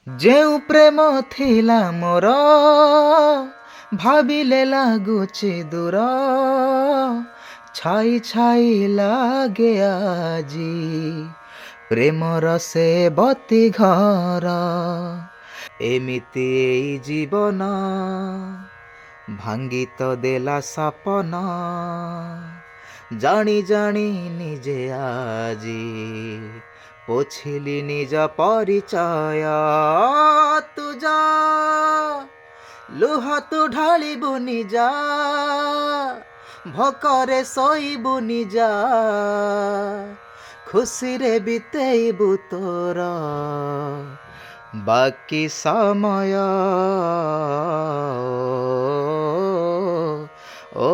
ଯେଉଁ ପ୍ରେମ ଥିଲା ମୋର ଭାବିଲେ ଲାଗୁଛି ଦୂର, ଛାଇ ଛାଇ ଲାଗେ ଆଜି ପ୍ରେମର ସେ ବତି ଘର। ଏମିତି ଏଇ ଜୀବନ ଭାଙ୍ଗି ତ ଦେଲା ସପନ, ଜାଣି ଜାଣି ନିଜେ ଆଜି ପୋଛିଲି ନିଜ ପରିଚୟ। ତୁ ଯା ଲୁହ ତୁ ଢାଳିବୁନି ଯା, ଭୋକରେ ଶୋଇବୁନି ଯା, ଖୁସିରେ ବିତେଇବୁ ତୋର ବାକି ସମୟ। ଓ